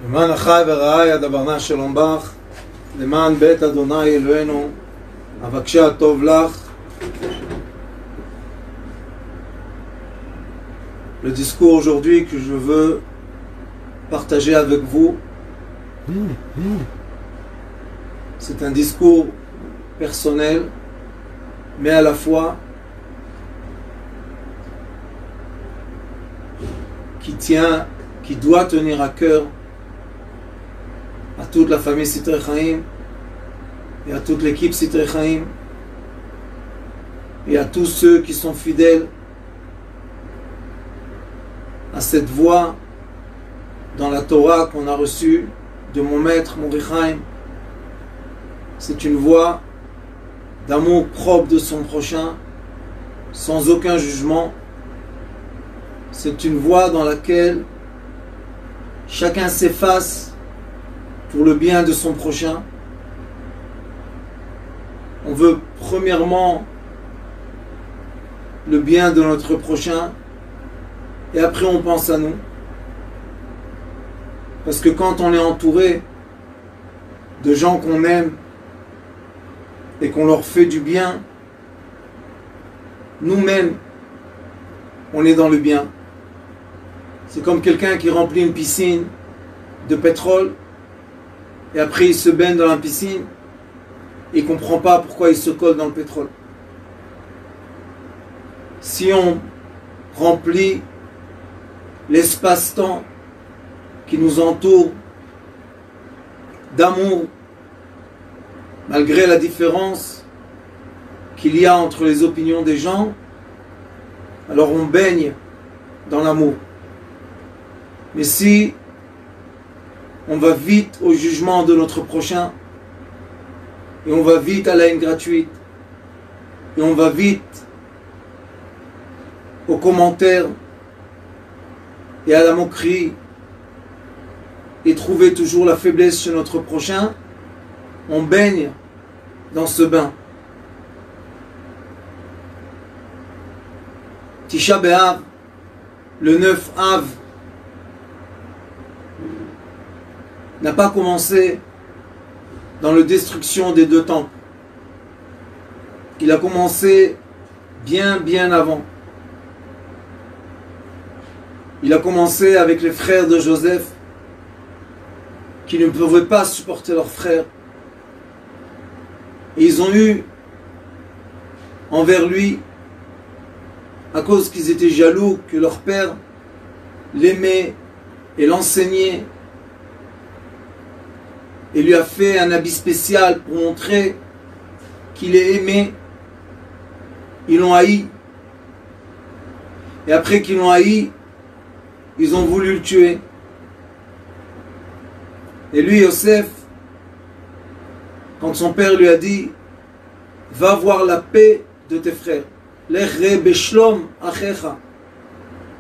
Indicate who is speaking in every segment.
Speaker 1: למען אחי ורעי אדברנה שלום בך, למען בית אדוני אלוהינו, אבקשה טוב לך. Le discours aujourd'hui que je veux partager avec vous, c'est un discours personnel, mais à la fois qui doit tenir à cœur à toute la famille Sitrei Chaim et à toute l'équipe Sitrei Chaim et à tous ceux qui sont fidèles à cette voie dans la Torah qu'on a reçue de mon maître Mordechai Chaim. C'est une voie d'amour propre de son prochain, sans aucun jugement. C'est une voie dans laquelle chacun s'efface pour le bien de son prochain. On veut premièrement le bien de notre prochain et après on pense à nous. Parce que quand on est entouré de gens qu'on aime et qu'on leur fait du bien, nous-mêmes, on est dans le bien. C'est comme quelqu'un qui remplit une piscine de pétrole et après il se baigne dans la piscine et il ne comprend pas pourquoi il se colle dans le pétrole. Si on remplit l'espace-temps qui nous entoure d'amour, malgré la différence qu'il y a entre les opinions des gens, alors on baigne dans l'amour. Mais si on va vite au jugement de notre prochain, et on va vite à la haine gratuite, et on va vite aux commentaires et à la moquerie, et trouver toujours la faiblesse chez notre prochain, on baigne dans ce bain. Tisha B'Av, le 9 Av, n'a pas commencé dans la destruction des deux temples. Il a commencé bien avant. Il a commencé avec les frères de Joseph qui ne pouvaient pas supporter leurs frères. Et ils ont eu envers lui, à cause qu'ils étaient jaloux que leur père l'aimait et l'enseignait, et lui a fait un habit spécial pour montrer qu'il est aimé, ils l'ont haï. Et après qu'ils l'ont haï, ils ont voulu le tuer. Et lui, Yosef, quand son père lui a dit « Va voir la paix de tes frères » il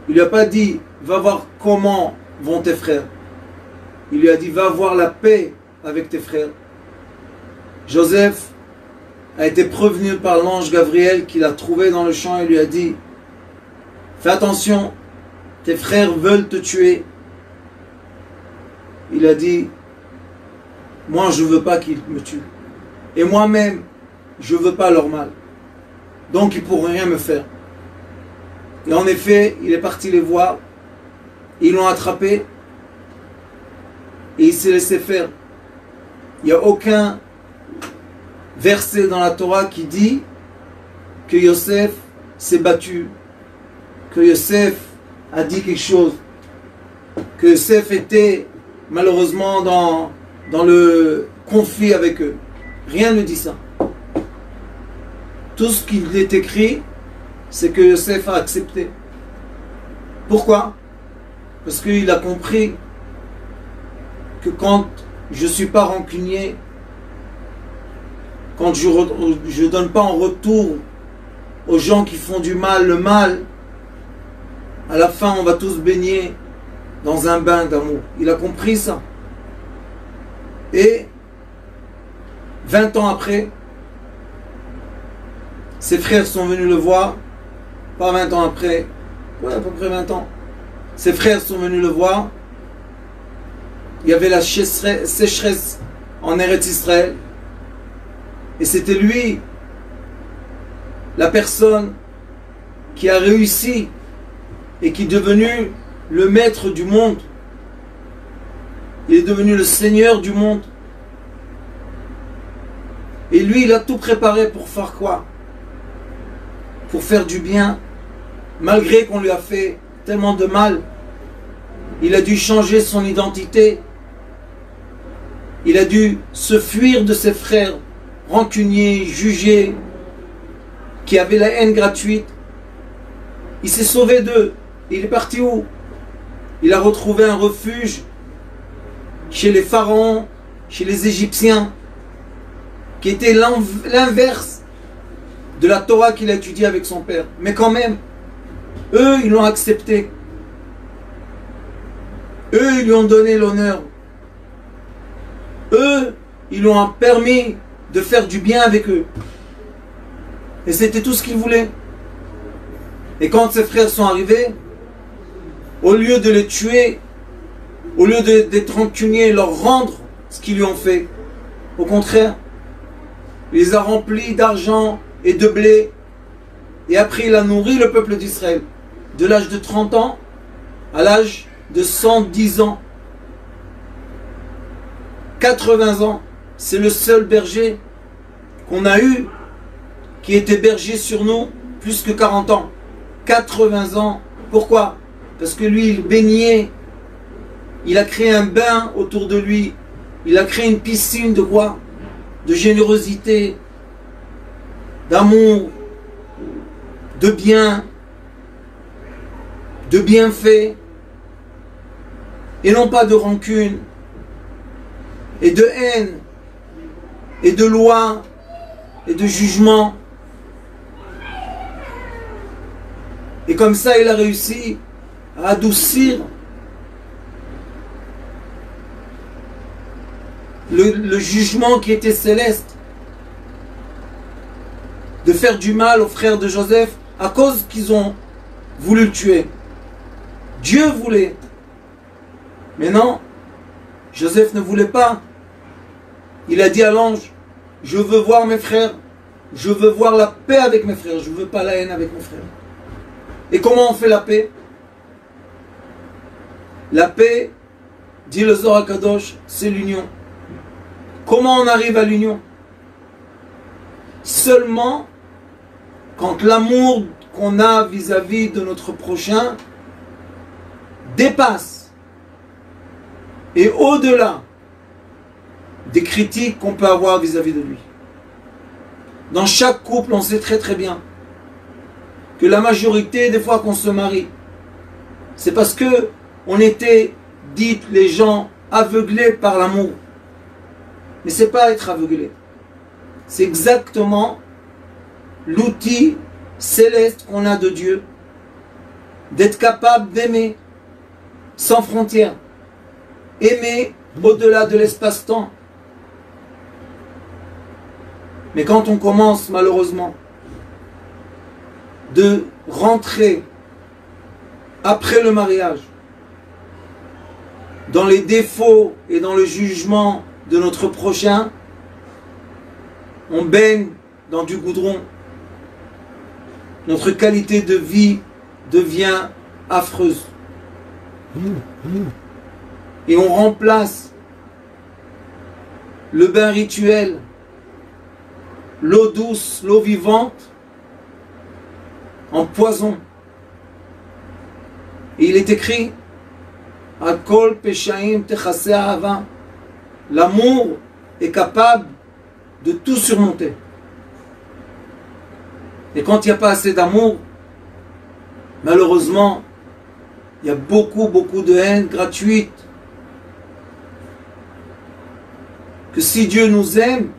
Speaker 1: lui a pas dit « Va voir comment vont tes frères ». Il lui a dit « Va voir la paix avec tes frères ». Joseph a été prévenu par l'ange Gabriel qu'il a trouvé dans le champ et lui a dit « Fais attention, tes frères veulent te tuer ». Il a dit « Moi je ne veux pas qu'ils me tuent. Et moi-même, je ne veux pas leur mal. Donc ils ne pourront rien me faire. » Et en effet, il est parti les voir. Ils l'ont attrapé. Et il s'est laissé faire. Il n'y a aucun verset dans la Torah qui dit que Yosef s'est battu. Que Yosef a dit quelque chose. Que Yosef était malheureusement dans le conflit avec eux. Rien ne dit ça. Tout ce qu'il est écrit, c'est que Yosef a accepté. Pourquoi? Parce qu'il a compris que quand je ne suis pas rancunier, quand je ne donne pas en retour aux gens qui font du mal, le mal, à la fin on va tous baigner dans un bain d'amour. Il a compris ça. Et 20 ans après, ses frères sont venus le voir, pas 20 ans après, ouais, à peu près 20 ans. Ses frères sont venus le voir il y avait la sécheresse en Eretz Israël. Et c'était lui, la personne qui a réussi et qui est devenu le maître du monde. Il est devenu le Seigneur du monde. Et lui, il a tout préparé pour faire quoi? Pour faire du bien. Malgré qu'on lui a fait tellement de mal, il a dû changer son identité. Il a dû se fuir de ses frères rancuniers, jugés, qui avaient la haine gratuite. Il s'est sauvé d'eux. Il est parti où? Il a retrouvé un refuge chez les pharaons, chez les Égyptiens, qui était l'inverse de la Torah qu'il a étudiée avec son père. Mais quand même, eux, ils l'ont accepté. Eux, ils lui ont donné l'honneur. Eux, ils lui ont permis de faire du bien avec eux. Et c'était tout ce qu'ils voulaient. Et quand ses frères sont arrivés, au lieu de les tuer, au lieu d'être rancuniers, leur rendre ce qu'ils lui ont fait, au contraire, il les a remplis d'argent et de blé. Et après, il a nourri le peuple d'Israël. De l'âge de 30 ans à l'âge de 110 ans. 80 ans. C'est le seul berger qu'on a eu qui était berger sur nous plus que 40 ans. 80 ans. Pourquoi? Parce que lui, il baignait. Il a créé un bain autour de lui. Il a créé une piscine de quoi? De générosité, d'amour, de bien, de bienfait, et non pas de rancune, et de haine, et de loi, et de jugement. Et comme ça, il a réussi à adoucir le jugement qui était céleste, de faire du mal aux frères de Joseph à cause qu'ils ont voulu le tuer. Dieu voulait. Mais non, Joseph ne voulait pas. Il a dit à l'ange, je veux voir mes frères, je veux voir la paix avec mes frères, je ne veux pas la haine avec mes frères. Et comment on fait la paix? La paix, dit le Zohar Kadosh, c'est l'union. Comment on arrive à l'union? Seulement quand l'amour qu'on a vis-à-vis de notre prochain dépasse et au-delà des critiques qu'on peut avoir vis-à-vis de lui. Dans chaque couple, on sait très très bien que la majorité des fois qu'on se marie, c'est parce que on était, dites les gens, aveuglés par l'amour. Mais c'est pas être aveuglé. C'est exactement l'outil céleste qu'on a de Dieu, d'être capable d'aimer sans frontières, aimer au-delà de l'espace-temps. Mais quand on commence malheureusement de rentrer après le mariage dans les défauts et dans le jugement de notre prochain, on baigne dans du goudron. Notre qualité de vie devient affreuse. Et on remplace le bain rituel, l'eau douce, l'eau vivante, en poison. Et il est écrit, Akol peshaim techase ahava. L'amour est capable de tout surmonter. Et quand il n'y a pas assez d'amour, malheureusement, il y a beaucoup de haine gratuite. Que si Dieu nous aime,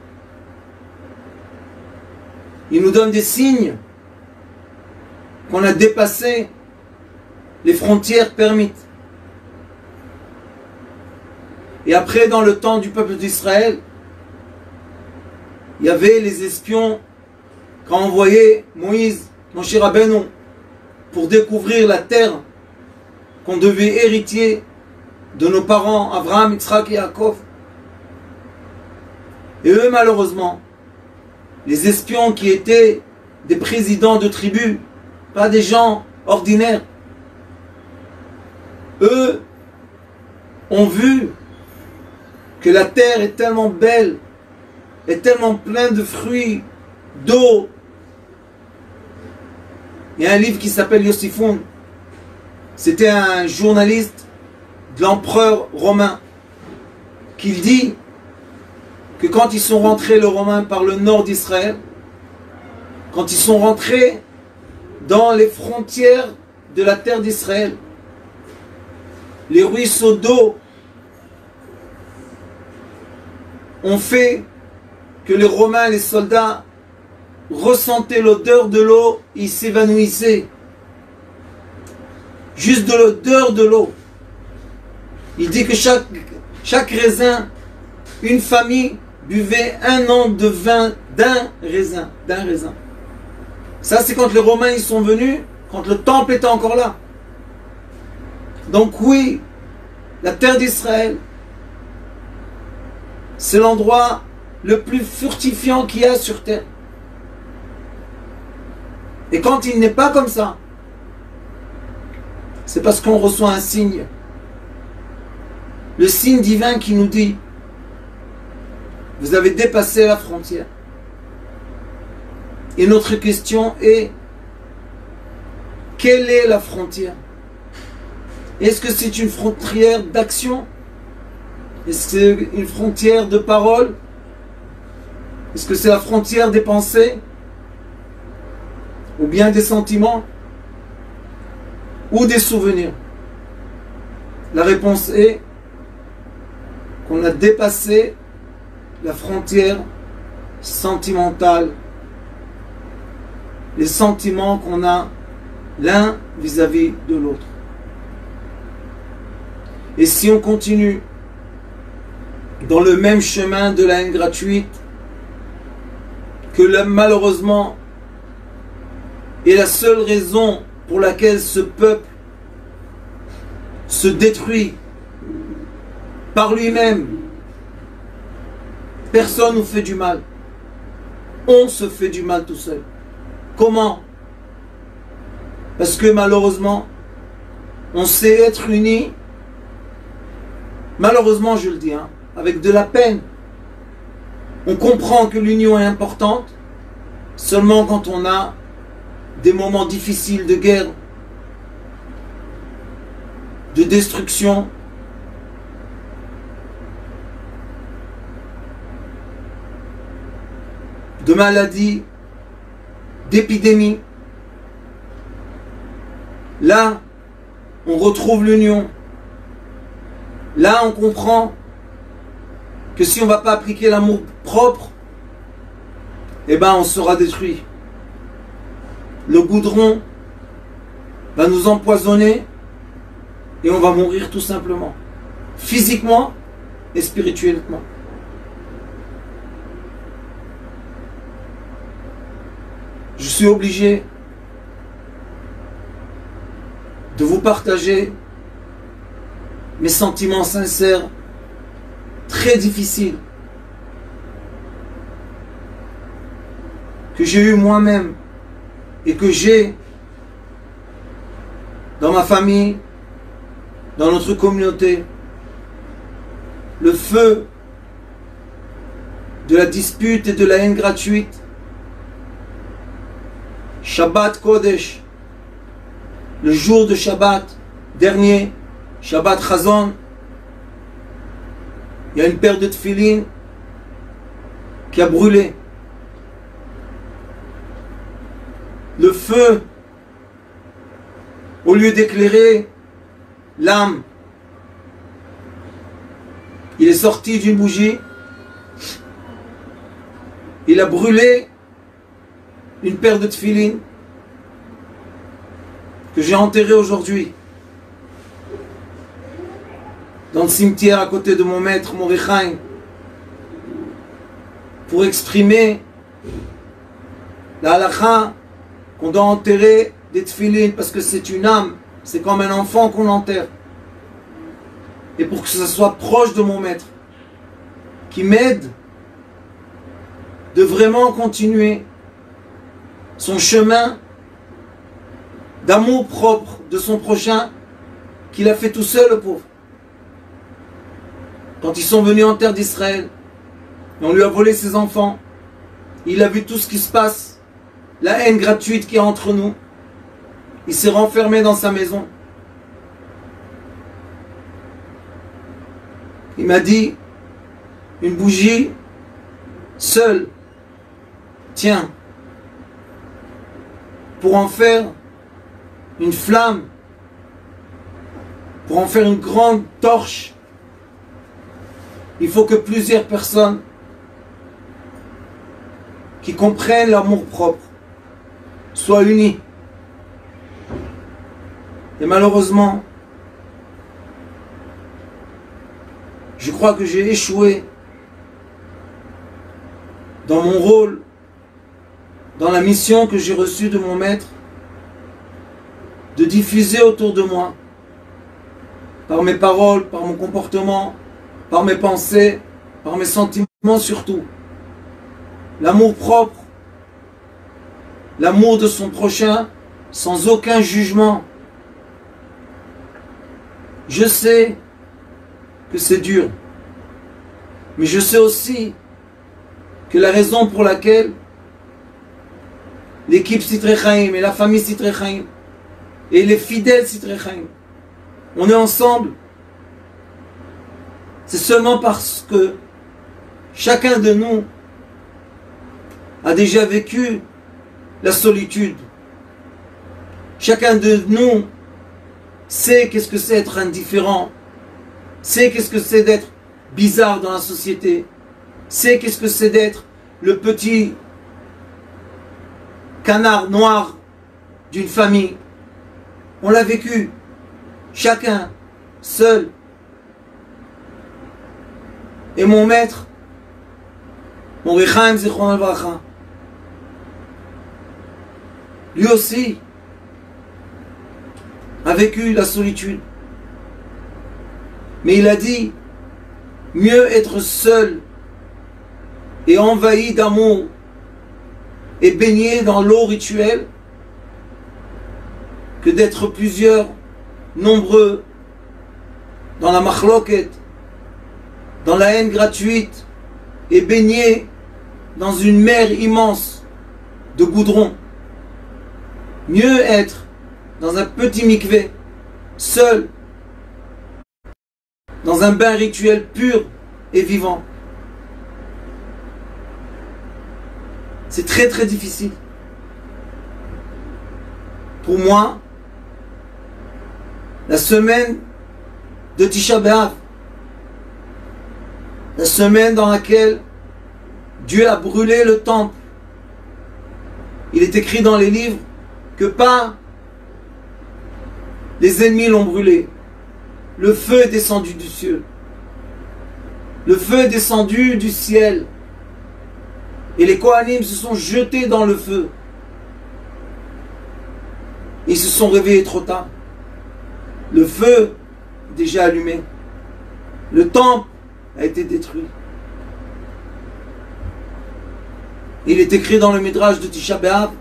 Speaker 1: il nous donne des signes qu'on a dépassé les frontières permises. Et après, dans le temps du peuple d'Israël, il y avait les espions qui ont envoyé Moïse, Moshe Rabbeinu, pour découvrir la terre qu'on devait hériter de nos parents, Abraham, Yitzhak et Yaakov. Et eux, malheureusement, les espions qui étaient des présidents de tribus, pas des gens ordinaires, eux ont vu que la terre est tellement belle, est tellement pleine de fruits, d'eau. Il y a un livre qui s'appelle Yosifoun. C'était un journaliste de l'empereur romain qui dit que quand ils sont rentrés, les Romains, par le nord d'Israël, quand ils sont rentrés dans les frontières de la terre d'Israël, les ruisseaux d'eau ont fait que les Romains, les soldats, ressentaient l'odeur de l'eau, ils s'évanouissaient. Juste de l'odeur de l'eau. Il dit que chaque raisin, une famille buvait 1 an de vin d'un raisin. Ça, c'est quand les Romains ils sont venus, quand le temple était encore là. Donc oui, la terre d'Israël, c'est l'endroit le plus fortifiant qu'il y a sur terre. Et quand il n'est pas comme ça, c'est parce qu'on reçoit un signe. Le signe divin qui nous dit: vous avez dépassé la frontière. Et notre question est: quelle est la frontière? Est-ce que c'est une frontière d'action? Est-ce que c'est une frontière de parole? Est-ce que c'est la frontière des pensées? Ou bien des sentiments? Ou des souvenirs? La réponse est qu'on a dépassé la frontière sentimentale, les sentiments qu'on a l'un vis-à-vis de l'autre. Et si on continue dans le même chemin de la haine gratuite, que malheureusement est la seule raison pour laquelle ce peuple se détruit par lui-même. Personne nous fait du mal. On se fait du mal tout seul. Comment? Parce que malheureusement, on sait être unis. Malheureusement, je le dis, avec de la peine. On comprend que l'union est importante seulement quand on a des moments difficiles de guerre, de destruction, de maladie, d'épidémie. Là, on retrouve l'union. Là, on comprend que si on ne va pas appliquer l'amour propre, eh ben, on sera détruit. Le goudron va nous empoisonner et on va mourir tout simplement, physiquement et spirituellement. Je suis obligé de vous partager mes sentiments sincères, très difficiles, que j'ai eu moi-même et que j'ai dans ma famille, dans notre communauté. Le feu de la dispute et de la haine gratuite. Shabbat Kodesh, le jour de Shabbat dernier, Shabbat Chazon, il y a une paire de tefilines qui a brûlé. Le feu, au lieu d'éclairer l'âme, il est sorti d'une bougie, il a brûlé une paire de tefilines que j'ai enterrée aujourd'hui dans le cimetière à côté de mon maître Mordechai, pour exprimer la halakha qu'on doit enterrer des tefilines parce que c'est une âme, c'est comme un enfant qu'on enterre. et pour que ce soit proche de mon maître, qui m'aide de vraiment continuer son chemin d'amour propre de son prochain qu'il a fait tout seul, le pauvre. Quand ils sont venus en terre d'Israël, on lui a volé ses enfants, il a vu tout ce qui se passe, la haine gratuite qu'il y a entre nous. Il s'est renfermé dans sa maison. Il m'a dit, une bougie seule, tiens, pour en faire une flamme, pour en faire une grande torche, il faut que plusieurs personnes qui comprennent l'amour propre soient unies. Et malheureusement, je crois que j'ai échoué dans mon rôle, dans la mission que j'ai reçue de mon maître, de diffuser autour de moi, par mes paroles, par mon comportement, par mes pensées, par mes sentiments surtout, l'amour propre, l'amour de son prochain, sans aucun jugement. Je sais que c'est dur, mais je sais aussi que la raison pour laquelle l'équipe Sitrei Chaim et la famille Sitrei Chaim et les fidèles Sitrei Chaim, on est ensemble, c'est seulement parce que chacun de nous a déjà vécu la solitude. Chacun de nous sait qu'est-ce que c'est être indifférent, sait qu'est-ce que c'est d'être bizarre dans la société, sait qu'est-ce que c'est d'être le petit canard noir d'une famille. On l'a vécu, chacun, seul. Et mon maître, mon Rechaim Zichron Livracha, lui aussi a vécu la solitude. Mais il a dit, mieux être seul et envahi d'amour et baigné dans l'eau rituelle que d'être plusieurs, nombreux, dans la machloket, dans la haine gratuite et baigné dans une mer immense de goudron. Mieux être dans un petit mikvé, seul, dans un bain rituel pur et vivant. C'est très très difficile. Pour moi, la semaine de Tisha B'Av, la semaine dans laquelle Dieu a brûlé le temple, il est écrit dans les livres que pas les ennemis l'ont brûlé. Le feu est descendu du ciel. Le feu est descendu du ciel. Et les Kohanim se sont jetés dans le feu. Ils se sont réveillés trop tard. Le feu est déjà allumé. Le temple a été détruit. Il est écrit dans le Midrash de Tisha B'Av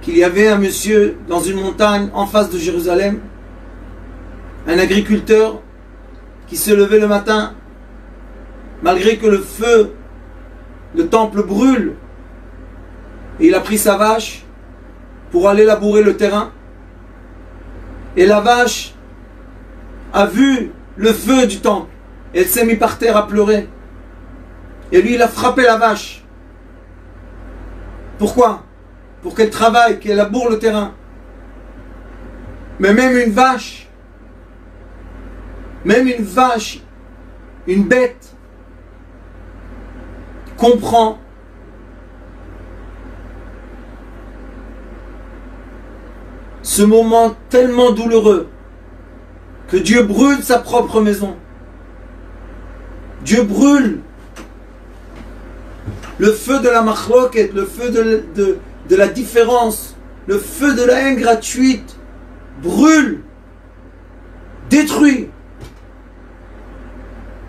Speaker 1: qu'il y avait un monsieur dans une montagne en face de Jérusalem, un agriculteur qui se levait le matin, malgré que le feu, le temple brûle, et il a pris sa vache pour aller labourer le terrain, et la vache a vu le feu du temple, et elle s'est mise par terre à pleurer, et lui il a frappé la vache. Pourquoi? Pour qu'elle travaille, qu'elle laboure le terrain. Mais même une vache, une bête, comprend ce moment tellement douloureux que Dieu brûle sa propre maison. Dieu brûle le feu de la machloket, le feu de la différence, le feu de la haine gratuite brûle détruit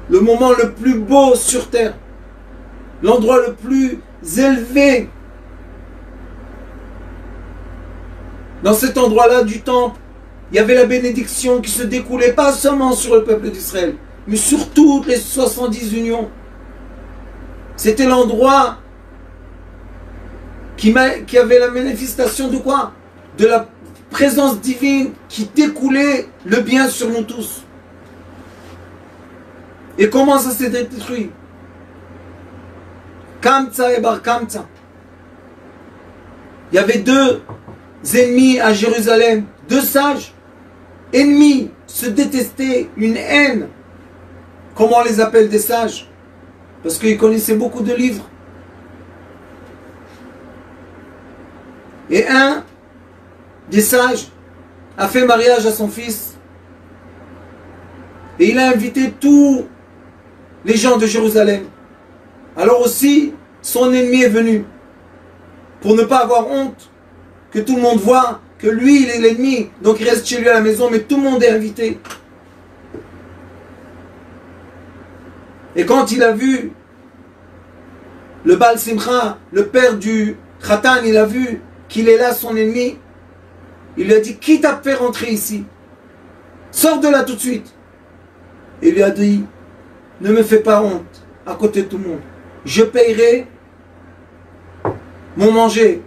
Speaker 1: le moment le plus beau sur terre, l'endroit le plus élevé. Dans cet endroit-là du temple, il y avait la bénédiction qui se découlait pas seulement sur le peuple d'Israël, mais sur toutes les 70 unions. C'était l'endroit qui avait la manifestation de quoi? De la présence divine qui découlait le bien sur nous tous. Et comment ça s'est détruit? Kamtsa et Bar Kamtsa. Il y avait deux ennemis à Jérusalem, deux sages, ennemis, se détestaient, une haine. Comment on les appelle des sages? Parce qu'ils connaissaient beaucoup de livres. Et un des sages a fait mariage à son fils. Et il a invité tous les gens de Jérusalem. Alors aussi, son ennemi est venu. Pour ne pas avoir honte, que tout le monde voit que lui, il est l'ennemi. Donc il reste chez lui à la maison, mais tout le monde est invité. Et quand il a vu le Baal Simcha, le père du Khatan, il a vu qu'il est là, son ennemi, il lui a dit, qui t'a fait rentrer ici? Sors de là tout de suite. Il lui a dit, ne me fais pas honte à côté de tout le monde. Je payerai mon manger.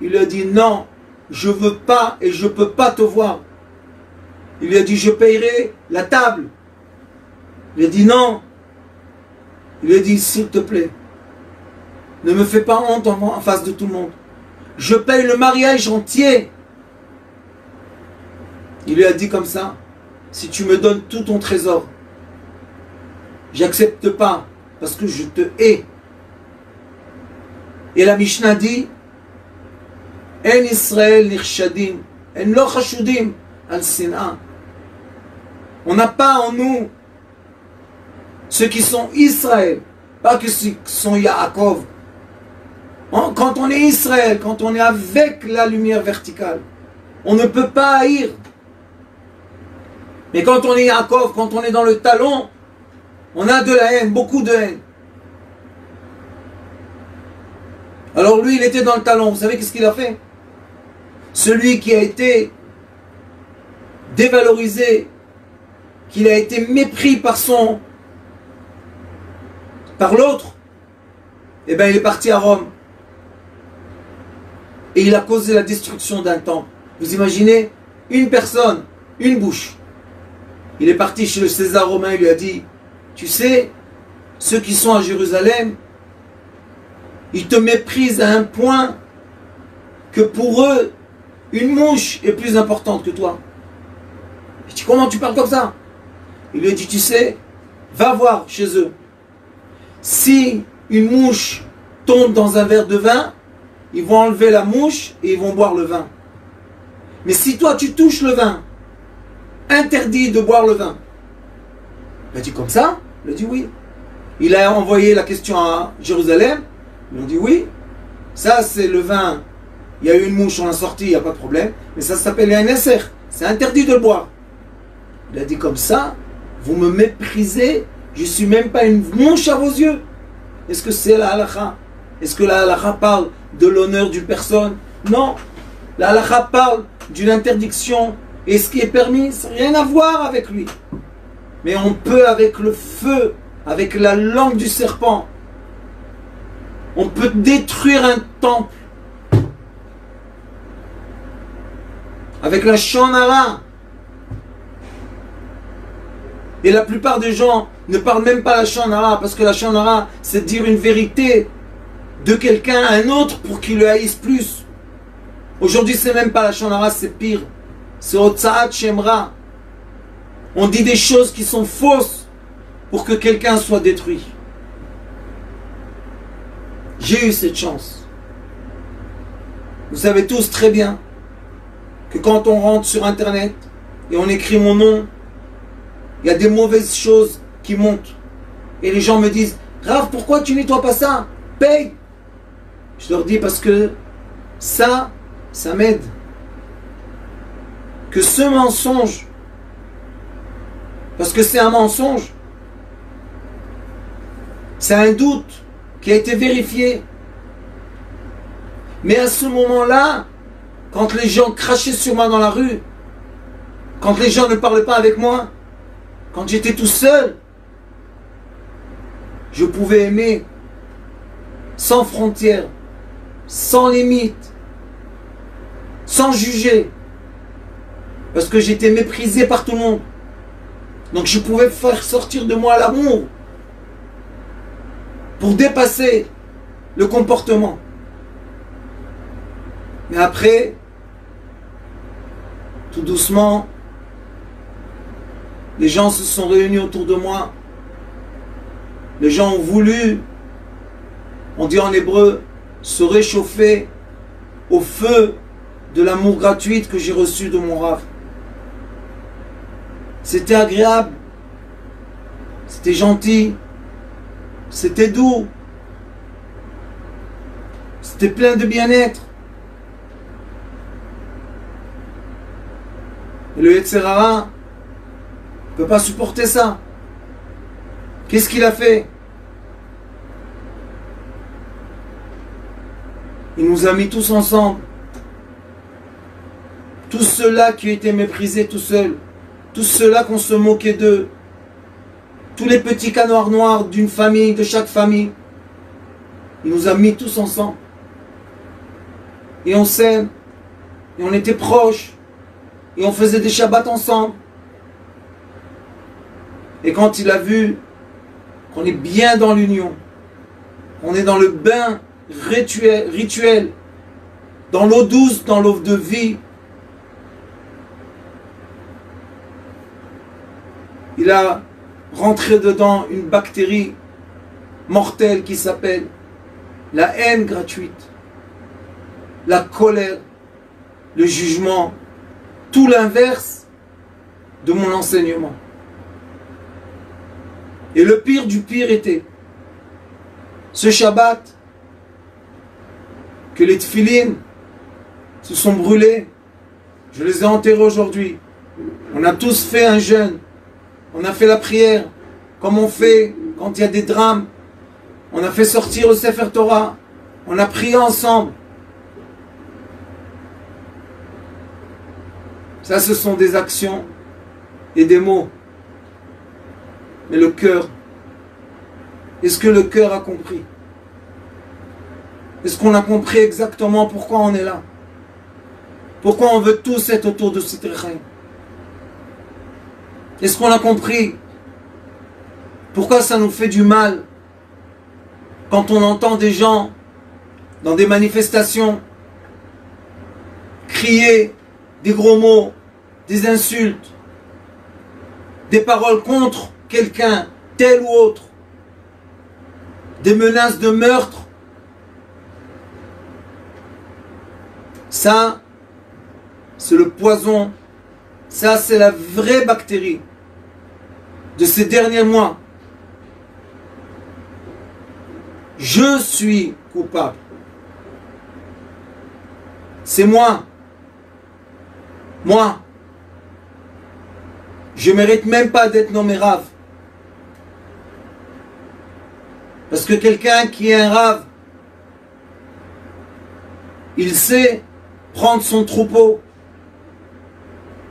Speaker 1: Il lui a dit, non, je veux pas et je peux pas te voir. Il lui a dit, je payerai la table. Il lui a dit, non. Il lui a dit, s'il te plaît, ne me fais pas honte en face de tout le monde. Je paye le mariage entier. Il lui a dit comme ça, si tu me donnes tout ton trésor, j'accepte pas parce que je te hais. Et la Mishnah dit, En Israël nirshadim, en lo chashudim al sin'a. On n'a pas en nous ceux qui sont Israël, pas que ceux qui sont Yaakov. Quand on est Israël, quand on est avec la lumière verticale, on ne peut pas haïr. Mais quand on est Yaakov, quand on est dans le talon, on a de la haine, beaucoup de haine. Alors lui, il était dans le talon. Vous savez qu'est-ce qu'il a fait? Celui qui a été dévalorisé, qu'il a été mépris par l'autre, eh bien il est parti à Rome. Et il a causé la destruction d'un temple. Vous imaginez? Une personne, une bouche. Il est parti chez le César romain, il lui a dit, tu sais, ceux qui sont à Jérusalem, ils te méprisent à un point que pour eux, une mouche est plus importante que toi. Il dit, comment tu parles comme ça? Il lui a dit, tu sais, va voir chez eux. Si une mouche tombe dans un verre de vin, ils vont enlever la mouche et ils vont boire le vin. Mais si toi tu touches le vin, interdit de boire le vin. Il a dit comme ça? Il a dit oui. Il a envoyé la question à Jérusalem. Ils ont dit oui. Ça c'est le vin. Il y a eu une mouche, on l'a sorti, il n'y a pas de problème. Mais ça s'appelle un esser. C'est interdit de le boire. Il a dit comme ça, vous me méprisez, je ne suis même pas une mouche à vos yeux. Est-ce que c'est la halakha? Est-ce que la halakha parle de l'honneur d'une personne? Non. La halakha parle d'une interdiction. Et ce qui est permis, ça n'a rien à voir avec lui. Mais on peut, avec le feu, avec la langue du serpent, on peut détruire un temple. Avec la shonara. Et la plupart des gens ne parlent même pas la shonara, parce que la shonara, c'est dire une vérité de quelqu'un à un autre pour qu'il le haïsse plus. Aujourd'hui, c'est même pas la shonara, c'est pire. C'est Otsaat Shemra. On dit des choses qui sont fausses pour que quelqu'un soit détruit. J'ai eu cette chance. Vous savez tous très bien que quand on rentre sur Internet et on écrit mon nom, il y a des mauvaises choses qui montent. Et les gens me disent, Rav, pourquoi tu nettoies pas ça? Paye. Je leur dis parce que ça m'aide. Que ce mensonge Parce que c'est un mensonge. C'est un doute qui a été vérifié. Mais à ce moment-là, quand les gens crachaient sur moi dans la rue, quand les gens ne parlaient pas avec moi, quand j'étais tout seul, je pouvais aimer sans frontières, sans limite, sans juger, parce que j'étais méprisé par tout le monde. Donc je pouvais faire sortir de moi l'amour pour dépasser le comportement. Mais après, tout doucement, les gens se sont réunis autour de moi. Les gens ont voulu, on dit en hébreu, se réchauffer au feu de l'amour gratuit que j'ai reçu de mon Rav. C'était agréable, c'était gentil, c'était doux, c'était plein de bien-être. Et le Yetzer Hara ne peut pas supporter ça. Qu'est-ce qu'il a fait? Il nous a mis tous ensemble. Tous ceux-là qui étaient méprisés tout seuls. Tous ceux-là qu'on se moquait d'eux. Tous les petits canards noirs d'une famille, de chaque famille. Il nous a mis tous ensemble. Et on s'aime. Et on était proches. Et on faisait des Shabbats ensemble. Et quand il a vu qu'on est bien dans l'union, on est dans le bain rituel, dans l'eau douce, dans l'eau de vie, il a rentré dedans une bactérie mortelle qui s'appelle la haine gratuite, la colère, le jugement, tout l'inverse de mon enseignement. Et le pire du pire était ce Shabbat que les tefilines se sont brûlés. Je les ai enterrés aujourd'hui. On a tous fait un jeûne. On a fait la prière comme on fait quand il y a des drames. On a fait sortir le Sefer Torah. On a prié ensemble. Ça, ce sont des actions et des mots. Mais le cœur, est-ce que le cœur a compris? Est-ce qu'on a compris exactement pourquoi on est là? Pourquoi on veut tous être autour de Sitra Chaim? Est-ce qu'on a compris pourquoi ça nous fait du mal quand on entend des gens dans des manifestations crier des gros mots, des insultes, des paroles contre quelqu'un, tel ou autre, des menaces de meurtre? Ça, c'est le poison. Ça, c'est la vraie bactérie de ces derniers mois. Je suis coupable. C'est moi. Moi. Je ne mérite même pas d'être nommé Rav. Parce que quelqu'un qui est un Rav, il sait prendre son troupeau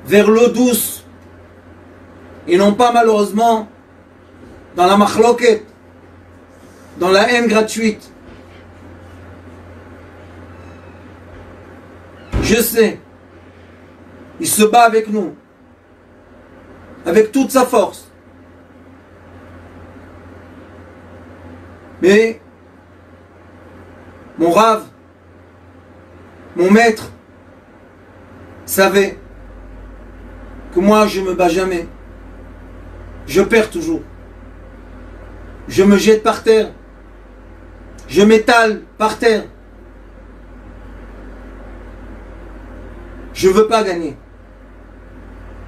Speaker 1: vers l'eau douce et non pas malheureusement dans la machloket, dans la haine gratuite. Je sais, il se bat avec nous, avec toute sa force. Mais mon Rav, mon maître, savait que moi je me bats jamais. Je perds toujours. Je me jette par terre. Je m'étale par terre. Je veux pas gagner.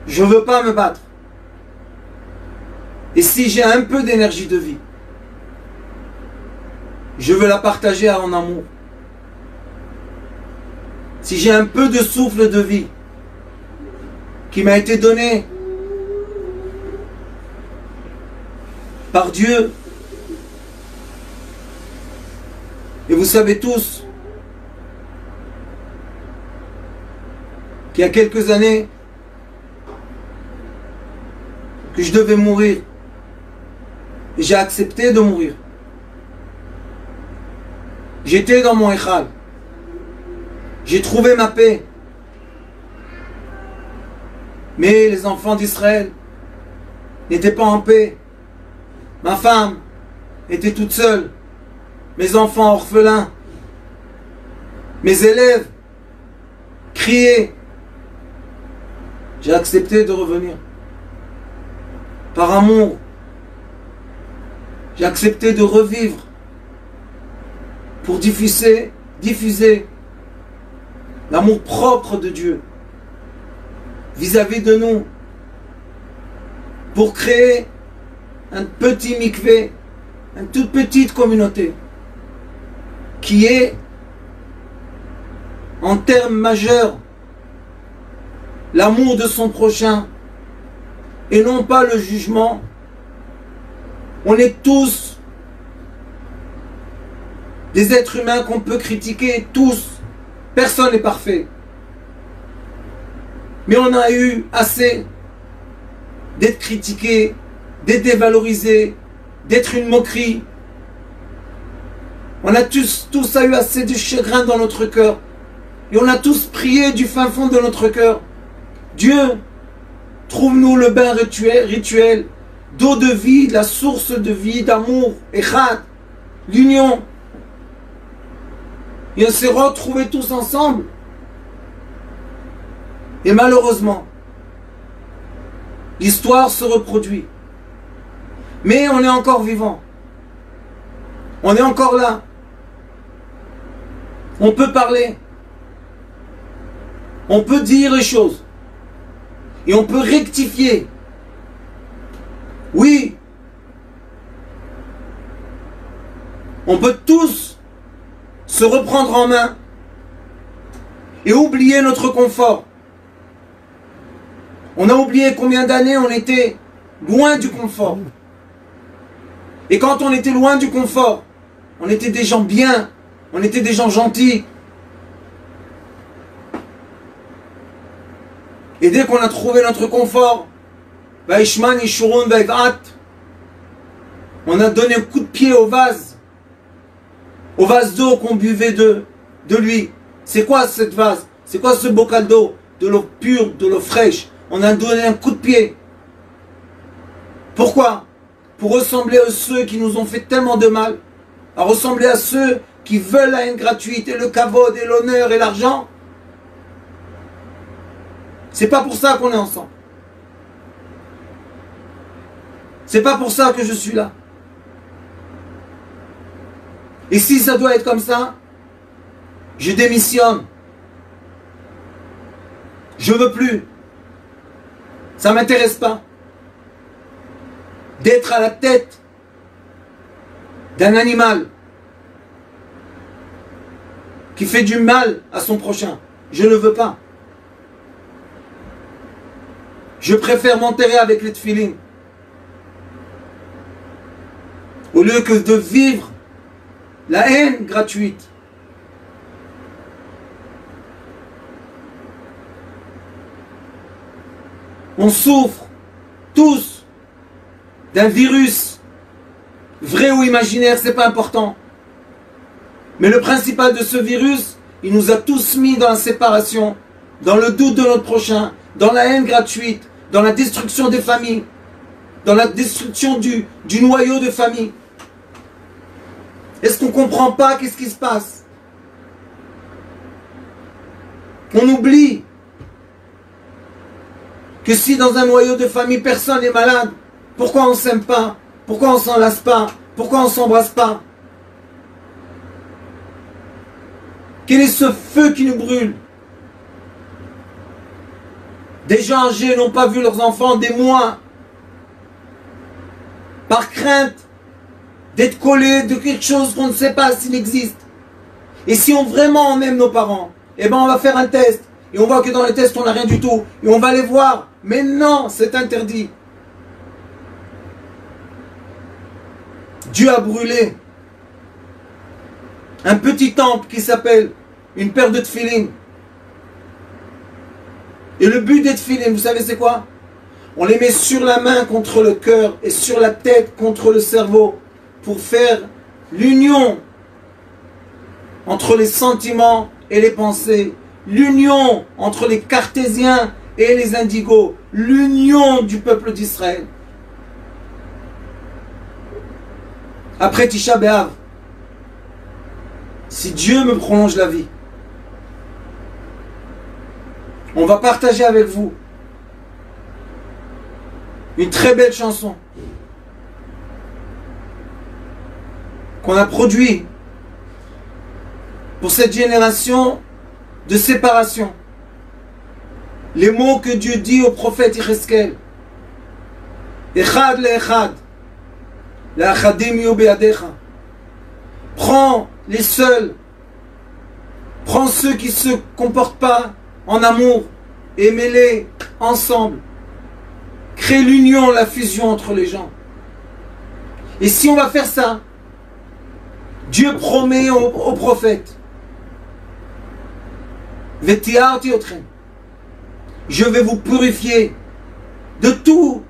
Speaker 1: Je veux pas me battre. Et si j'ai un peu d'énergie de vie, je veux la partager en amour. Si j'ai un peu de souffle de vie qui m'a été donné par Dieu. Et vous savez tous qu'il y a quelques années que je devais mourir. Et j'ai accepté de mourir. J'étais dans mon Echal. J'ai trouvé ma paix. Mais les enfants d'Israël n'étaient pas en paix. Ma femme était toute seule. Mes enfants orphelins. Mes élèves criaient. J'ai accepté de revenir. Par amour. J'ai accepté de revivre. Pour diffuser l'amour propre de Dieu vis-à-vis de nous, pour créer un petit mikvé, une toute petite communauté qui est en termes majeurs l'amour de son prochain et non pas le jugement. On est tous des êtres humains qu'on peut critiquer, tous. Personne n'est parfait. Mais on a eu assez d'être critiqué, d'être dévalorisé, d'être une moquerie. On a tous eu assez de chagrin dans notre cœur. Et on a tous prié du fin fond de notre cœur. Dieu, trouve-nous le bain rituel d'eau de vie, de la source de vie, d'amour, echad, l'union. Et on s'est retrouvés tous ensemble. Et malheureusement, l'histoire se reproduit. Mais on est encore vivant. On est encore là. On peut parler. On peut dire les choses. Et on peut rectifier. Oui. On peut tous se reprendre en main et oublier notre confort. On a oublié combien d'années on était loin du confort. Et quand on était loin du confort, on était des gens bien, on était des gens gentils. Et dès qu'on a trouvé notre confort, on a donné un coup de pied au vase d'eau qu'on buvait de lui. C'est quoi cette vase? C'est quoi ce bocal d'eau? De l'eau pure, de l'eau fraîche. On a donné un coup de pied. Pourquoi? Pour ressembler à ceux qui nous ont fait tellement de mal, à ressembler à ceux qui veulent la haine gratuite et le kavod et l'honneur et l'argent. C'est pas pour ça qu'on est ensemble. C'est pas pour ça que je suis là. Et si ça doit être comme ça, je démissionne. Je veux plus. Ça m'intéresse pas d'être à la tête d'un animal qui fait du mal à son prochain. Je ne veux pas. Je préfère m'enterrer avec les tefilines au lieu que de vivre la haine gratuite. On souffre tous d'un virus, vrai ou imaginaire, c'est pas important. Mais le principal de ce virus, il nous a tous mis dans la séparation, dans le doute de notre prochain, dans la haine gratuite, dans la destruction des familles, dans la destruction du noyau de famille. Est-ce qu'on ne comprend pas qu'est-ce qui se passe? On oublie que si dans un noyau de famille personne n'est malade, pourquoi on ne s'aime pas? Pourquoi on ne s'enlace pas? Pourquoi on ne s'embrasse pas? Quel est ce feu qui nous brûle? Des gens âgés n'ont pas vu leurs enfants des mois par crainte d'être collés de quelque chose qu'on ne sait pas s'il existe. Et si vraiment on aime nos parents, eh ben on va faire un test. Et on voit que dans les tests on n'a rien du tout. Et on va les voir. Mais non, c'est interdit. Dieu a brûlé un petit temple qui s'appelle une paire de tefilin. Et le but des tefilin, vous savez c'est quoi? On les met sur la main contre le cœur et sur la tête contre le cerveau pour faire l'union entre les sentiments et les pensées, l'union entre les cartésiens et les indigos, l'union du peuple d'Israël. Après Tisha B'Av, si Dieu me prolonge la vie, on va partager avec vous une très belle chanson qu'on a produite pour cette génération de séparation. Les mots que Dieu dit au prophète Yecheskel. Echad le'echad, le'achadim yu be'adecha. Prends les seuls, prends ceux qui ne se comportent pas en amour et mets-les ensemble. Crée l'union, la fusion entre les gens. Et si on va faire ça, Dieu promet au prophète, je vais vous purifier de toutes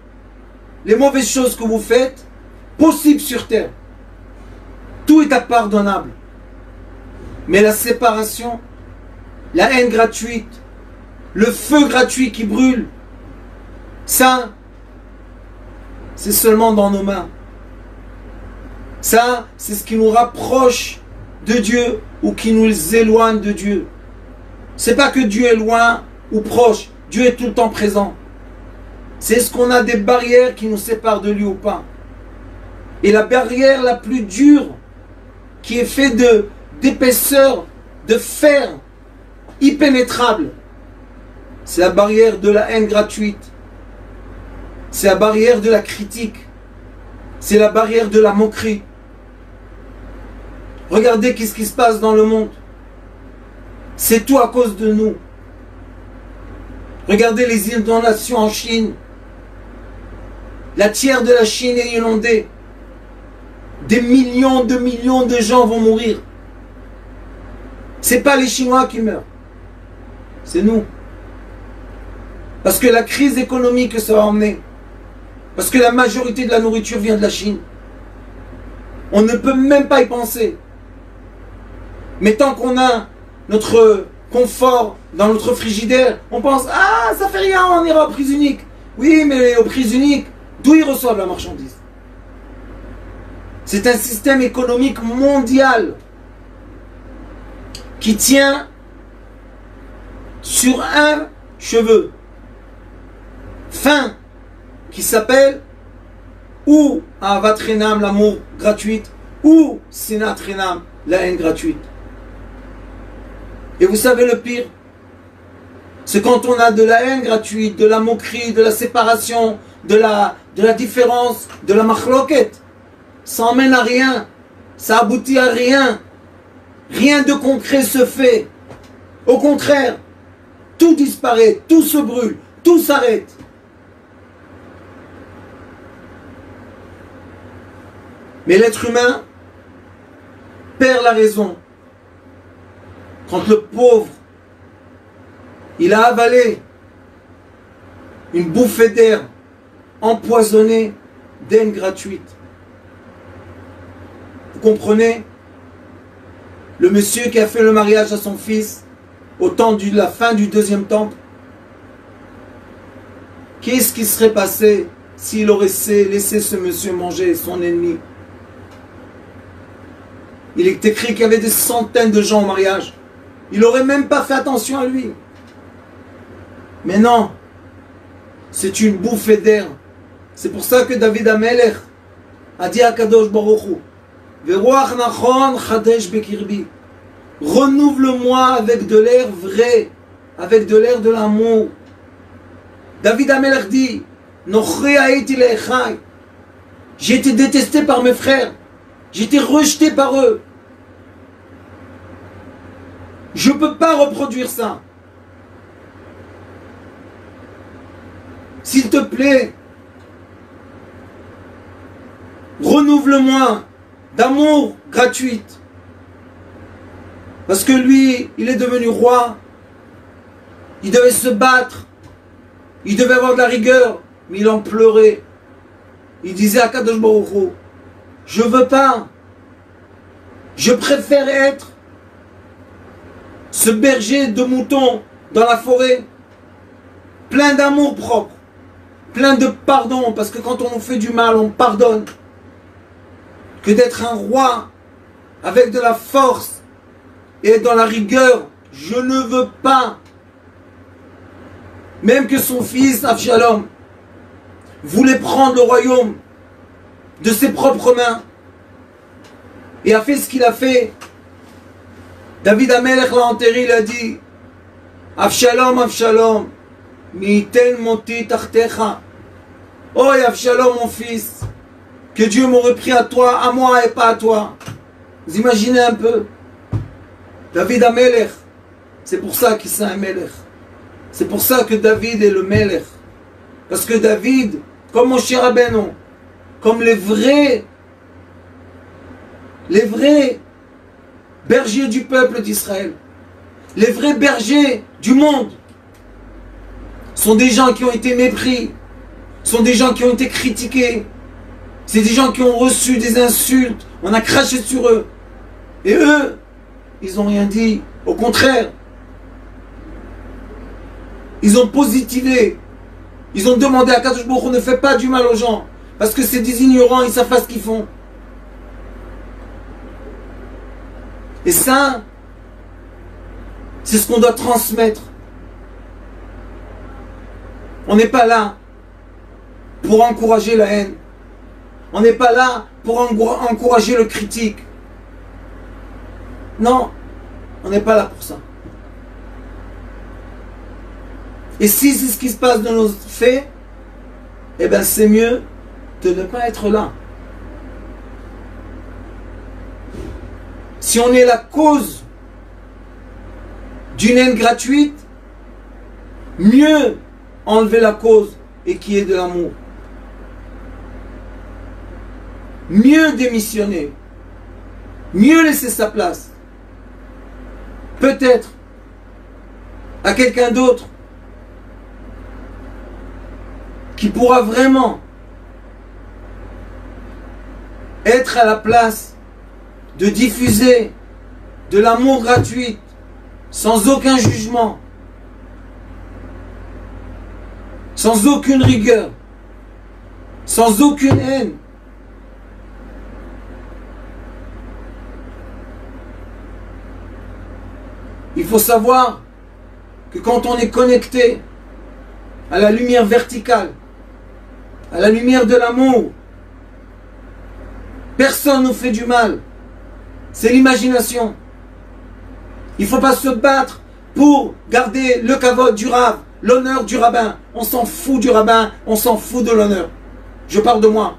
Speaker 1: les mauvaises choses que vous faites, possibles sur terre. Tout est impardonnable. Mais la séparation, la haine gratuite, le feu gratuit qui brûle, ça, c'est seulement dans nos mains. Ça, c'est ce qui nous rapproche de Dieu ou qui nous éloigne de Dieu. C'est pas que Dieu est loin ou proche. Dieu est tout le temps présent. C'est ce qu'on a des barrières qui nous séparent de lui ou pas. Et la barrière la plus dure, qui est faite d'épaisseur, de fer impénétrable, c'est la barrière de la haine gratuite. C'est la barrière de la critique. C'est la barrière de la moquerie. Regardez qu'est-ce qui se passe dans le monde. C'est tout à cause de nous. Regardez les inondations en Chine. La tiers de la Chine est inondée. Des millions de gens vont mourir. C'est pas les Chinois qui meurent. C'est nous. Parce que la crise économique que ça va emmener, parce que la majorité de la nourriture vient de la Chine. On ne peut même pas y penser. Mais tant qu'on a notre confort dans notre frigidaire, on pense, ah, ça fait rien, on ira aux prises uniques. Oui, mais aux prises uniques, d'où ils reçoivent la marchandise? C'est un système économique mondial qui tient sur un cheveu fin qui s'appelle ou Ahavat Chenam, l'amour gratuite, ou Sinat Chenam, la haine gratuite. Et vous savez le pire, c'est quand on a de la haine gratuite, de la moquerie, de la séparation, de la différence, de la machloket. Ça emmène à rien, ça aboutit à rien. Rien de concret se fait. Au contraire, tout disparaît, tout se brûle, tout s'arrête. Mais l'être humain perd la raison quand le pauvre, il a avalé une bouffée d'air empoisonnée d'haine gratuite. Vous comprenez? Le monsieur qui a fait le mariage à son fils au temps de la fin du deuxième temple, qu'est-ce qui serait passé s'il aurait laissé ce monsieur manger son ennemi? Il est écrit qu'il y avait des centaines de gens au mariage. Il n'aurait même pas fait attention à lui. Mais non, c'est une bouffée d'air. C'est pour ça que David Amelech a dit à Kadosh Baruch Hu, Veruach nachon chadesh bekirbi. Renouvelle-moi avec de l'air vrai, avec de l'air de l'amour. David Amelech dit, Nochri haïti le'echai. J'ai été détesté par mes frères. J'ai été rejeté par eux. Je ne peux pas reproduire ça. S'il te plaît, renouvelle-moi d'amour gratuite. Parce que lui, il est devenu roi. Il devait se battre. Il devait avoir de la rigueur. Mais il en pleurait. Il disait à Kadosh Baruch Hu, je veux pas. Je préfère être ce berger de moutons dans la forêt, plein d'amour propre, plein de pardon, parce que quand on nous fait du mal, on pardonne, que d'être un roi avec de la force et dans la rigueur. Je ne veux pas. Même que son fils, Avshalom, voulait prendre le royaume de ses propres mains et a fait ce qu'il a fait. David Amelech l'a enterré, il a dit Avshalom, Avshalom, mi'iten moti tartecha. Oh Avshalom, mon fils, que Dieu m'aurait pris à toi, à moi et pas à toi. Vous imaginez un peu David Amelech, c'est pour ça qu'il s'est un Melech. C'est pour ça que David est le Melech. Parce que David, comme Moshe Rabbeinu, comme les vrais bergers du peuple d'Israël, les vrais bergers du monde, sont des gens qui ont été mépris, sont des gens qui ont été critiqués, c'est des gens qui ont reçu des insultes, on a craché sur eux. Et eux, ils n'ont rien dit. Au contraire, ils ont positivé. Ils ont demandé à Kadosh Baruch Hu, ne fais pas du mal aux gens. Parce que c'est des ignorants, ils ne savent pas ce qu'ils font. Et ça, c'est ce qu'on doit transmettre. On n'est pas là pour encourager la haine. On n'est pas là pour encourager le critique. Non, on n'est pas là pour ça. Et si c'est ce qui se passe dans nos faits, eh bien c'est mieux de ne pas être là. Si on est la cause d'une haine gratuite, mieux enlever la cause et qui est de l'amour. Mieux démissionner. Mieux laisser sa place. Peut-être à quelqu'un d'autre qui pourra vraiment être à la place de diffuser de l'amour gratuit sans aucun jugement, sans aucune rigueur, sans aucune haine. Il faut savoir que quand on est connecté à la lumière verticale, à la lumière de l'amour, personne ne nous fait du mal. C'est l'imagination. Il ne faut pas se battre pour garder le kavod du rav, l'honneur du rabbin. On s'en fout du rabbin, on s'en fout de l'honneur. Je parle de moi.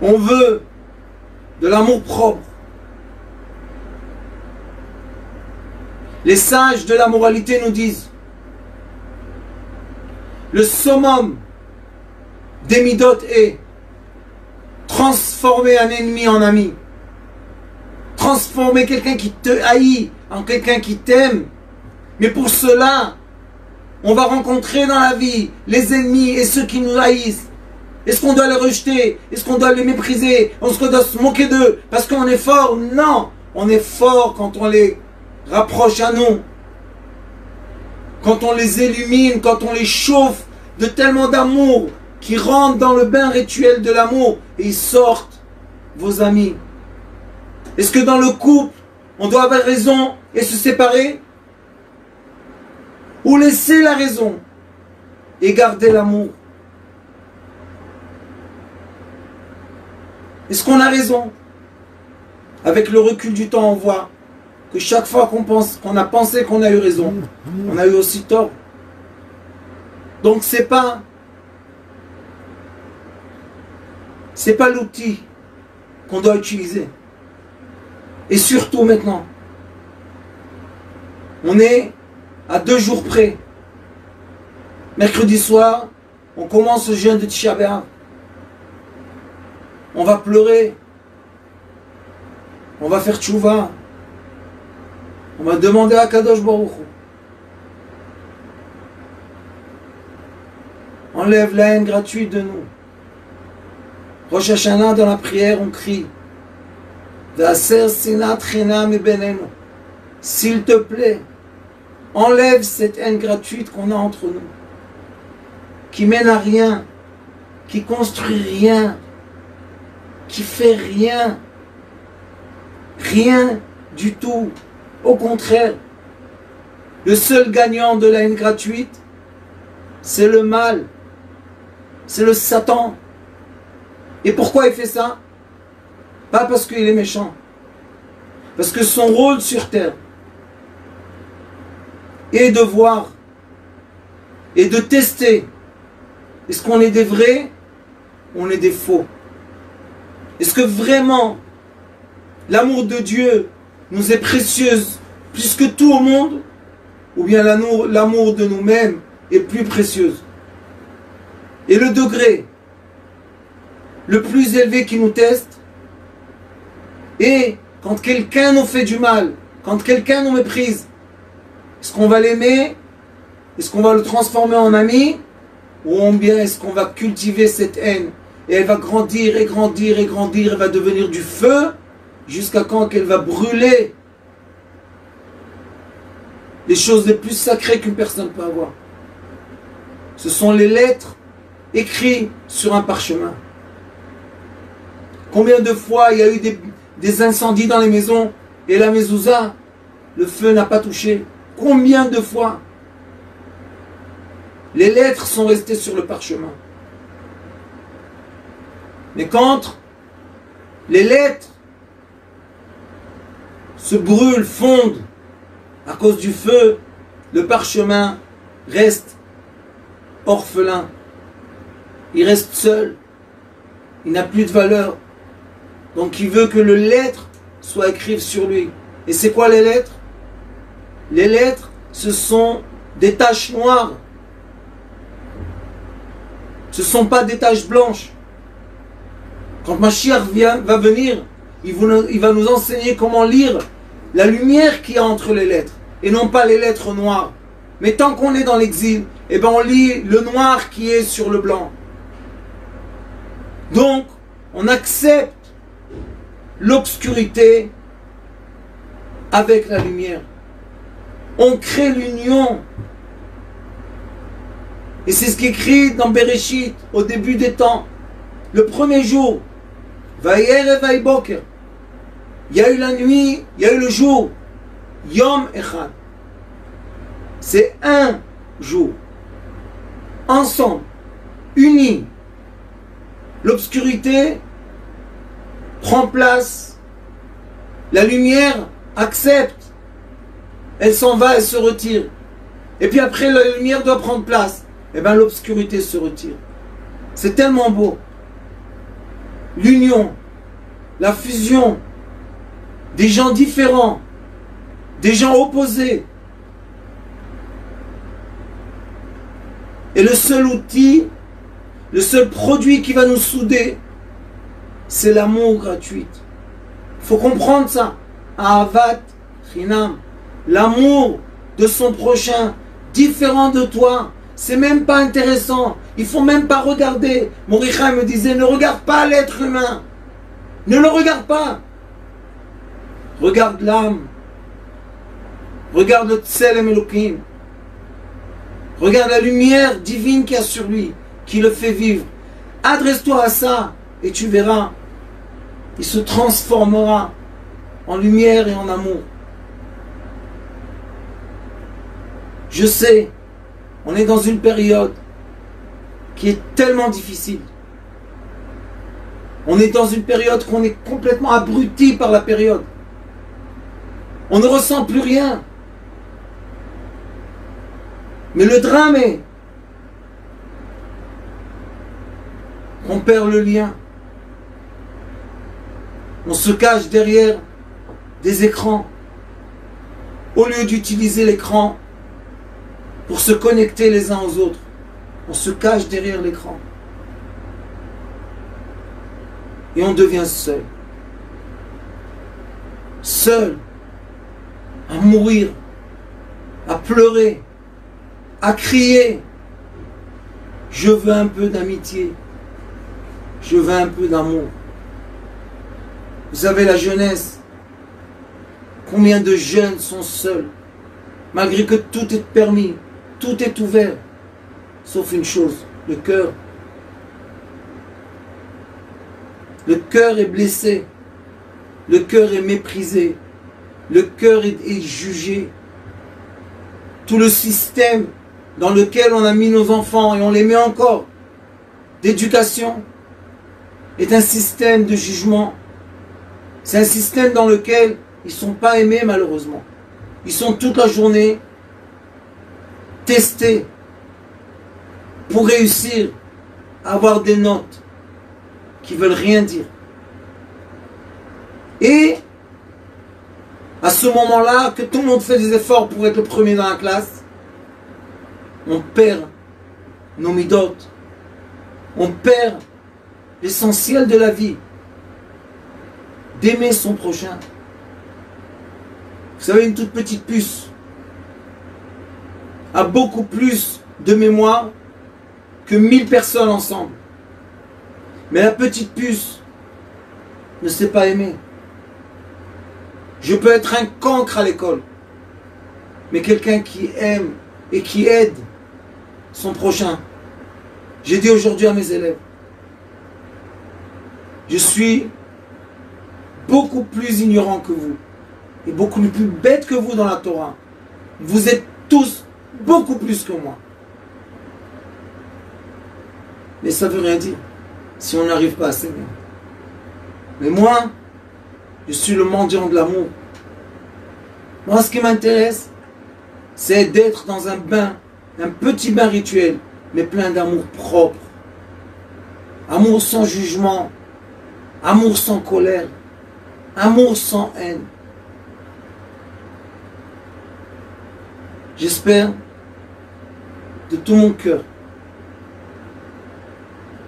Speaker 1: On veut de l'amour propre. Les sages de la moralité nous disent le summum des midot est transformer un ennemi en ami. Transformer quelqu'un qui te haït en quelqu'un qui t'aime. Mais pour cela, on va rencontrer dans la vie les ennemis et ceux qui nous haïssent. Est-ce qu'on doit les rejeter? Est-ce qu'on doit les mépriser? Est-ce qu'on doit se moquer d'eux parce qu'on est fort? Non, on est fort quand on les rapproche à nous, quand on les illumine, quand on les chauffe de tellement d'amour qui rentrent dans le bain rituel de l'amour et ils sortent vos amis. Est-ce que dans le couple on doit avoir raison et se séparer, ou laisser la raison et garder l'amour? Est-ce qu'on a raison? Avec le recul du temps, on voit que chaque fois qu'on a pensé qu'on a eu raison, on a eu aussi tort. Donc c'est pas l'outil qu'on doit utiliser. Et surtout maintenant, on est à 2 jours près. Mercredi soir, on commence le jeûne de Tisha B'Av. On va pleurer. On va faire tchouva. On va demander à Kadosh Baruch Hu. Enlève la haine gratuite de nous. Rosh Hashanah, dans la prière, on crie V'aser sinat chinam benenu. S'il te plaît, enlève cette haine gratuite qu'on a entre nous, qui mène à rien, qui construit rien, qui fait rien, rien du tout. Au contraire, le seul gagnant de la haine gratuite, c'est le mal, c'est le Satan. Et pourquoi il fait ça? Pas parce qu'il est méchant, parce que son rôle sur terre est de voir et de tester. Est-ce qu'on est des vrais ou on est des faux? Est-ce que vraiment l'amour de Dieu nous est précieux plus que tout au monde, ou bien l'amour de nous-mêmes est plus précieux? Et le degré le plus élevé qui nous teste est quand quelqu'un nous fait du mal, quand quelqu'un nous méprise. Est-ce qu'on va l'aimer? Est-ce qu'on va le transformer en ami? Ou bien est-ce qu'on va cultiver cette haine? Et elle va grandir et grandir et grandir, elle va devenir du feu, jusqu'à quand qu'elle va brûler les choses les plus sacrées qu'une personne peut avoir. Ce sont les lettres écrites sur un parchemin. Combien de fois il y a eu des incendies dans les maisons et la mezouza, le feu n'a pas touché? Combien de fois? Les lettres sont restées sur le parchemin. Mais quand les lettres se brûlent, fondent à cause du feu, le parchemin reste orphelin. Il reste seul. Il n'a plus de valeur. Donc il veut que le lettre soit écrite sur lui. Et c'est quoi les lettres? Les lettres, ce sont des taches noires. Ce ne sont pas des taches blanches. Quand Mashiach va venir, il va nous enseigner comment lire la lumière qu'il y a entre les lettres, et non pas les lettres noires. Mais tant qu'on est dans l'exil, eh ben on lit le noir qui est sur le blanc. Donc, on accepte l'obscurité avec la lumière. On crée l'union. Et c'est ce qui est écrit dans Bereshit, au début des temps. Le premier jour, Vayerev Vayboker. Il y a eu la nuit, il y a eu le jour. Yom Echad. C'est un jour. Ensemble, unis. L'obscurité prend place. La lumière accepte. Elle s'en va, elle se retire. Et puis après, la lumière doit prendre place. Et bien l'obscurité se retire. C'est tellement beau. L'union, la fusion des gens différents, des gens opposés. Et le seul outil, le seul produit qui va nous souder, c'est l'amour gratuit. Il faut comprendre ça. Ahavat Chinam. L'amour de son prochain, différent de toi. C'est même pas intéressant. Il faut même pas regarder. Moricha me disait, ne regarde pas l'être humain. Ne le regarde pas. Regarde l'âme. Regarde le Tselem Elohim. Regarde la lumière divine qu'il y a sur lui, qui le fait vivre. Adresse-toi à ça et tu verras. Il se transformera en lumière et en amour. Je sais, on est dans une période qui est tellement difficile. On est dans une période qu'on est complètement abruti par la période. On ne ressent plus rien. Mais le drame est qu'on perd le lien. On se cache derrière des écrans. Au lieu d'utiliser l'écran pour se connecter les uns aux autres, on se cache derrière l'écran. et on devient seul. Seul, à mourir, à pleurer, à crier. Je veux un peu d'amitié. Je veux un peu d'amour. Vous savez, la jeunesse, combien de jeunes sont seuls, malgré que tout est permis, tout est ouvert, sauf une chose, le cœur. Le cœur est blessé, le cœur est méprisé, le cœur est jugé. Tout le système dans lequel on a mis nos enfants, et on les met encore, d'éducation, est un système de jugement. C'est un système dans lequel ils ne sont pas aimés malheureusement. Ils sont toute la journée testés pour réussir à avoir des notes qui ne veulent rien dire. Et à ce moment-là, que tout le monde fait des efforts pour être le premier dans la classe, on perd nos midotes, on perd l'essentiel de la vie, d'aimer son prochain. Vous savez, une toute petite puce a beaucoup plus de mémoire que 1000 personnes ensemble. Mais la petite puce ne sait pas aimer. Je peux être un cancre à l'école, mais quelqu'un qui aime et qui aide son prochain. J'ai dit aujourd'hui à mes élèves, je suis beaucoup plus ignorant que vous et beaucoup plus bête que vous dans la Torah. Vous êtes tous beaucoup plus que moi. Mais ça ne veut rien dire si on n'arrive pas à s'aimer. Mais moi, je suis le mendiant de l'amour. Moi, ce qui m'intéresse, c'est d'être dans un bain, un petit bain rituel, mais plein d'amour propre. Amour sans jugement, amour sans colère, amour sans haine. J'espère de tout mon cœur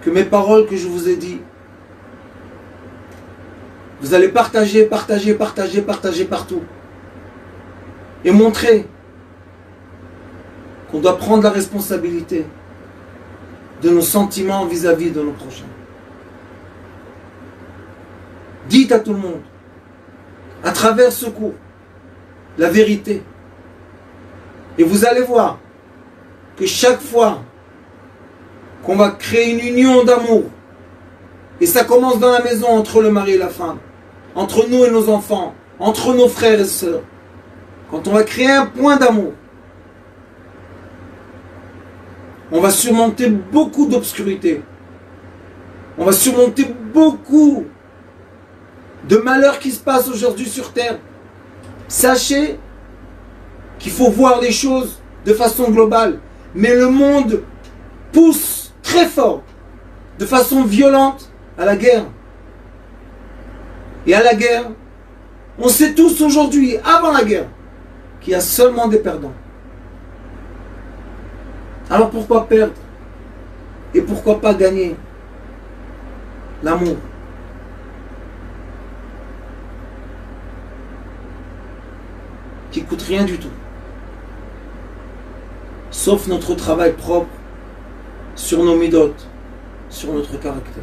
Speaker 1: que mes paroles que je vous ai dites, vous allez partager partout. Et montrer qu'on doit prendre la responsabilité de nos sentiments vis-à-vis de nos prochains. Dites à tout le monde, à travers ce cours, la vérité. Et vous allez voir que chaque fois qu'on va créer une union d'amour, et ça commence dans la maison entre le mari et la femme, entre nous et nos enfants, entre nos frères et sœurs, quand on va créer un point d'amour, on va surmonter beaucoup d'obscurité. On va surmonter beaucoup de malheurs qui se passent aujourd'hui sur terre. Sachez qu'il faut voir les choses de façon globale. Mais le monde pousse très fort, de façon violente, à la guerre. Et à la guerre, on sait tous aujourd'hui, avant la guerre, qu'il y a seulement des perdants. Alors pourquoi perdre? Et pourquoi pas gagner? L'amour. Qui coûte rien du tout. Sauf notre travail propre sur nos midotes, sur notre caractère.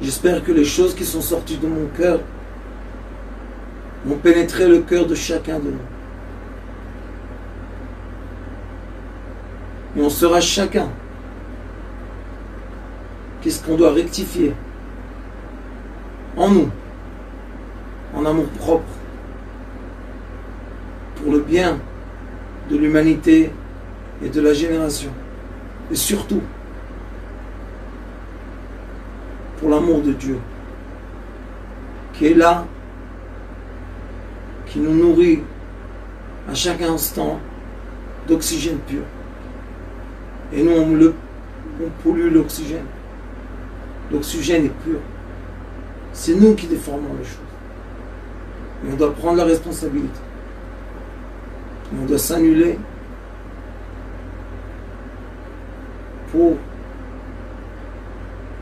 Speaker 1: J'espère que les choses qui sont sorties de mon cœur vont pénétrer le cœur de chacun de nous. Et on saura chacun qu'est-ce qu'on doit rectifier en nous, en amour propre, pour le bien de l'humanité et de la génération. Et surtout, pour l'amour de Dieu, qui est là, qui nous nourrit à chaque instant d'oxygène pur. Et nous, on pollue l'oxygène. L'oxygène est pur. C'est nous qui déformons les choses. Et on doit prendre la responsabilité. Et on doit s'annuler pour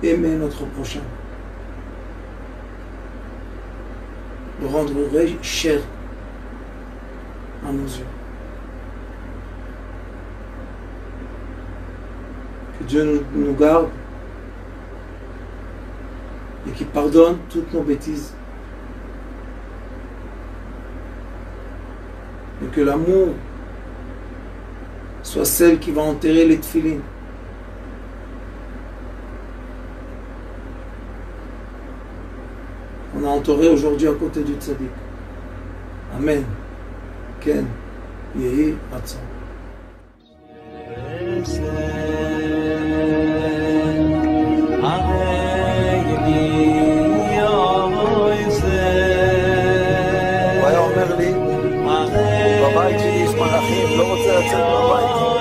Speaker 1: aimer notre prochain, le rendre cher à nos yeux. Que Dieu nous garde et qu'il pardonne toutes nos bêtises. Et que l'amour soit celle qui va enterrer les tefilines. On a enterré aujourd'hui à côté du tzaddik. Amen. Ken. Yehi Ratzon.
Speaker 2: הוא היה אומר לי, בבית שלי יש מלאכים, לא רוצה לצאת מהבית.